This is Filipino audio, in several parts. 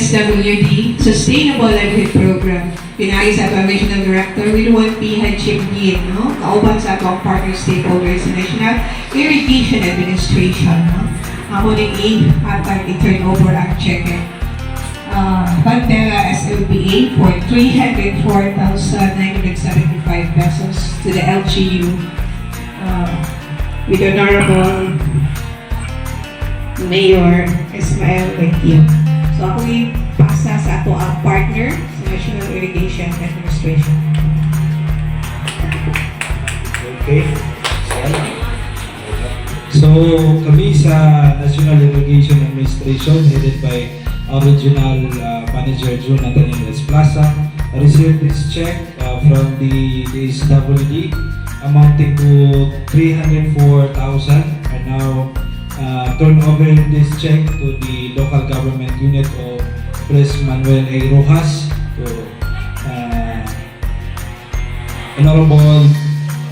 DSWD Sustainable Livelihood Program. Pinagi sa ato ang Regional Director, Wilwan P. Hadjimgin, no? Kauban sa ato ang partner stakeholders sa National Irrigation Administration, no? Amo ni hatag i-turnover ang check. Bandera SLPA for 304,975 pesos to the LGU with Honorable Mayor Ismael Bequio. So ako ipasa sa ato ang partner sa National Irrigation Administration. Okay. So kami sa National Irrigation Administration headed by our Regional Manager June Nathaniel Plaza received this check from the DSWD amounting to 304,000 and now turn over this check to the local government unit of Pres Manuel A. Rojas to Honorable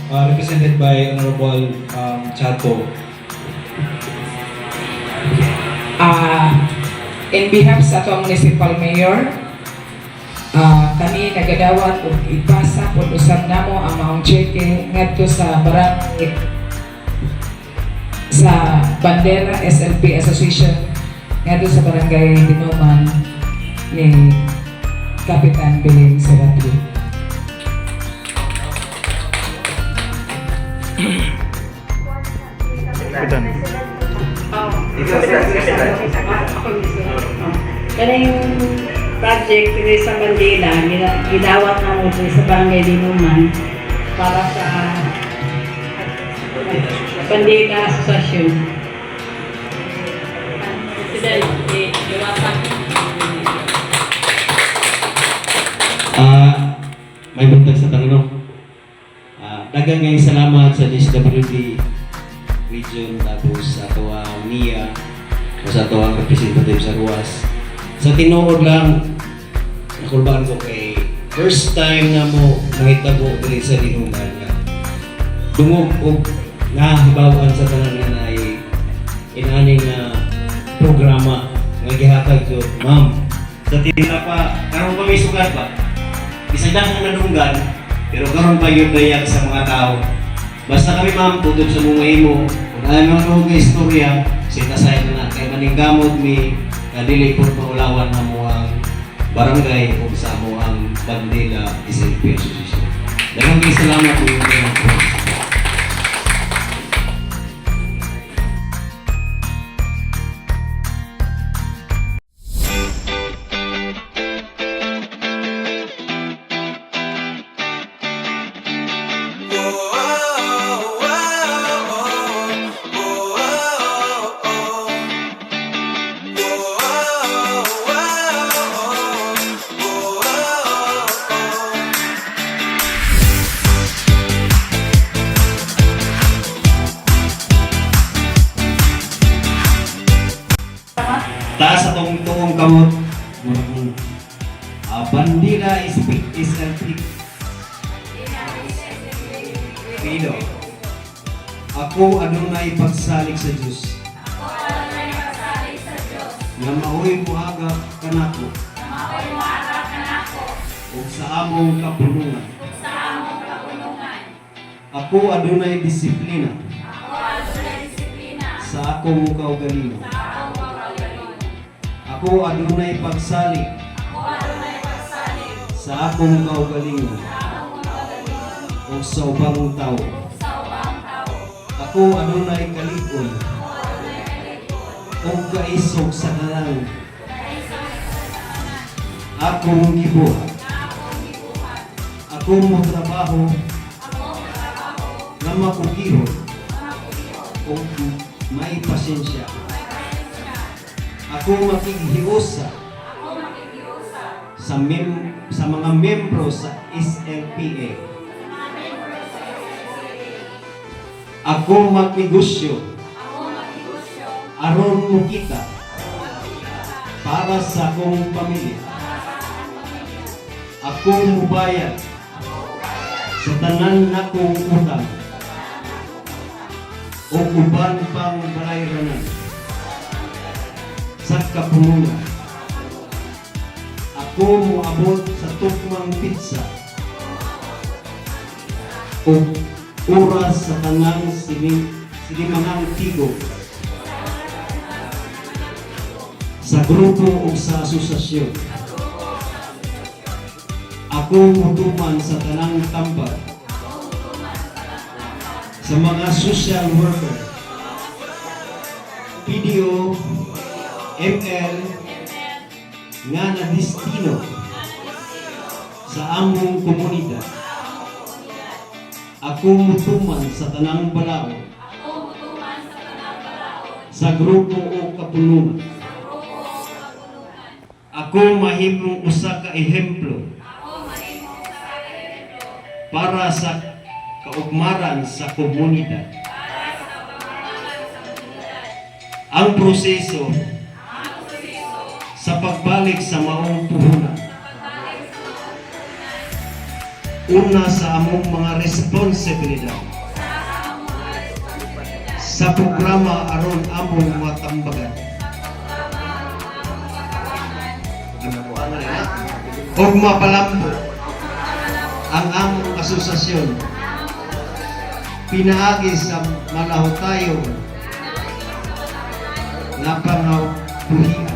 represented by Honorable Chato. In behalf sa atong municipal mayor, kami nagadawat ug ipasa pod usab namo ang maong cheque ngadto sa barangay sa Bandera SLP Association ngadto sa barangay Dinuman ni Kapitan Belen Serapio. Kaning project dito sa Bandila, gidawat na mo sa Barangay Dinuman para sa Bandila Association. May buntag sa tanong. Dagang ngayong salamat sa DSWD region tapos sa ato ang NIA o sa ato ang representative sa RUAS. Sa tinuod lang, nakulbaan ko kay first time na mo nahitabo diri sa Dinuman nga dungog og nahibawaan sa tanan nga naay inaning programa nga gihatag jud ma'am sa tinapa karon pa may sugat ba bisag dang nadunggan pero karon pa yun dayag sa mga tao basta kami ma'am tutok sa mga imo kung ano ang mga istorya sitasay na kay maninggamot mi dili po maulawan na mo ang barangay o sa mo ang Bandila SLP Association. Daghang salamat po yung mga taas sa tuong kamot Bandila SLP Pido ako adunay pagsalig sa Diyos nga maoy muagap kanako ug sa among kapunungan ako adunay disiplina sa akong kaugalingon ako adunay pagsalig sa akong kaugalingon o sa ubang tao. Ako adunay kalig-on o kaisog sa tanan akong gibuhat. Ako mo trabaho na makugihon o may pasensya. Ako makighiusa sa mga membro sa SLPA. Ako makigusyo aron mo kita para sa akong pamilya. Ako mubayad sa tanan nakong utang o uban pang balayranan sa kapunungan Ako moabot sa tukmang pizza o oras sa kanang sinimangang tigo sa grupo o sa asosasyon. Ako mutuman sa tanang tambag sa mga social worker, PDO, ML, nga na destino sa among komunidad. Ako mutuman sa tanang balaod sa grupo o kapulungan. Ako mahimong usa ka ehemplo para sa kaugmaran sa komunidad. Ang proseso sa pagbalik sa maong puhunan. Una sa among mga responsibilidad sa programa aron among matambagan. Og mapalampo ang among asosasyon pinaagi sa malahutayong na pangabuhian.